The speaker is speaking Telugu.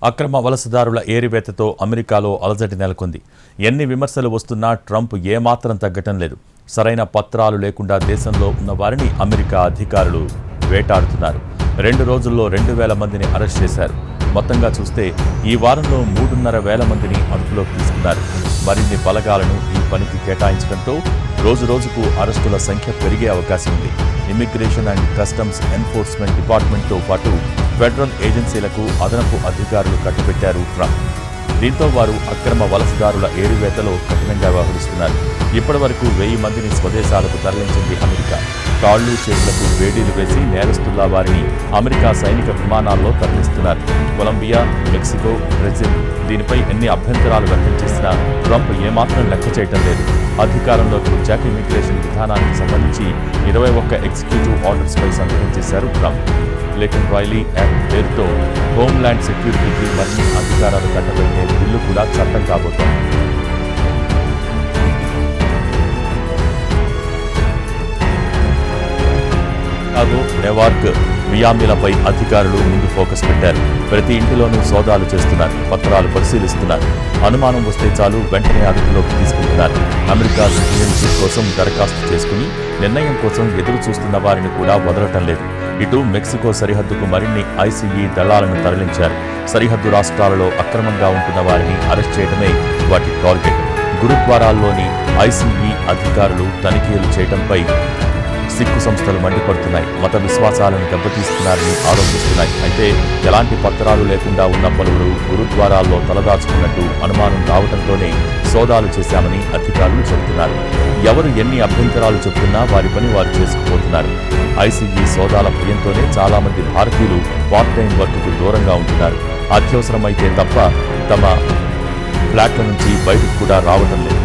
అక్రమ వలసదారుల ఏరివేతతో అమెరికాలో అలజడి నెలకొంది. ఎన్ని విమర్శలు వస్తున్నా ట్రంప్ ఏమాత్రం తగ్గటం లేదు. సరైన పత్రాలు లేకుండా దేశంలో ఉన్న వారిని అమెరికా అధికారులు వేటాడుతున్నారు. 2 రోజుల్లో 2,000 మందిని అరెస్ట్ చేశారు. మొత్తంగా చూస్తే ఈ వారంలో 3,500 మందిని అదుపులోకి తీసుకున్నారు. మరిన్ని బలగాలను ఈ పనికి కేటాయించడంతో రోజురోజుకు అరెస్టుల సంఖ్య పెరిగే అవకాశం ఉంది. ఇమ్మిగ్రేషన్ అండ్ కస్టమ్స్ ఎన్ఫోర్స్మెంట్ డిపార్ట్మెంట్తో పాటు ఫెడరల్ ఏజెన్సీలకు అదనపు అధికారులు కట్టబెట్టారు ట్రంప్. దీంతో వారు అక్రమ వలసదారుల ఏరివేతలో కఠినంగా వ్యవహరిస్తున్నారు. ఇప్పటి వరకు 1000 మందిని స్వదేశాలకు తరలించింది అమెరికా. కాళ్లు చేతులకు వేడీలు వేసి నేరస్తుల వారిని అమెరికా సైనిక విమానాల్లో తరలిస్తున్నారు. కొలంబియా, మెక్సికో, బ్రెజిల్ దీనిపై ఎన్ని అభ్యంతరాలు వ్యక్తం చేసినా ట్రంప్ ఏమాత్రం లెక్క చేయటం లేదు. అధికారంలోకి వచ్చాక ఇమిగ్రేషన్ విధానానికి సంబంధించి 21 ఎగ్జిక్యూటివ్ ఆర్డర్స్పై సంతకం చేశారు ట్రంప్. లేటన్ రైలీ యాక్ట్ పేరుతో హోంల్యాండ్ సెక్యూరిటీకి మరిన్ని అధికారాలు కట్టబెట్టే బిల్లు కూడా చట్టం కాబోతోంది. చికాగో, న్యూయార్క్, మియామిలపై అధికారులు ముందు ఫోకస్ పెట్టారు. ప్రతి ఇంటిలోనూ సోదాలు చేస్తున్నారు, పత్రాలు పరిశీలిస్తున్నారు. అనుమానం వస్తే చాలు వెంటనే అదుపులోకి తీసుకుంటున్నారు. అమెరికా సిటిజన్షిప్ కోసం దరఖాస్తు చేసుకుని నిర్ణయం కోసం ఎదురు చూస్తున్న వారిని కూడా వదలటం లేదు. ఇటు మెక్సికో సరిహద్దుకు మరిన్ని ఐసీఈ దళాలను తరలించారు. సరిహద్దు రాష్ట్రాలలో అక్రమంగా ఉంటున్న వారిని అరెస్ట్ చేయడమే వాటి టార్గెట్. గురుద్వారాల్లోని ఐసీఈ అధికారులు తనిఖీలు చేయడంపై సిక్కు సంస్థలు మండిపడుతున్నాయి. మత విశ్వాసాలను దెబ్బతీస్తున్నారని ఆరోపిస్తున్నాయి. అయితే ఎలాంటి పత్రాలు లేకుండా ఉన్న పలువురు గురుద్వారాల్లో తలదాచుకున్నట్టు అనుమానం రావడంతోనే సోదాలు చేశామని అధికారులు చెబుతున్నారు. ఎవరు ఎన్ని అభ్యంతరాలు చెబుతున్నా వారి పని వారు చేసుకుపోతున్నారు. ఐసీఈ సోదాల భయంతోనే చాలా మంది భారతీయులు పార్ట్ టైం వర్క్కు దూరంగా ఉంటున్నారు. అత్యవసరమైతే తప్ప తమ ఫ్లాట్ల నుంచి బయటకు కూడా రావటం లేదు.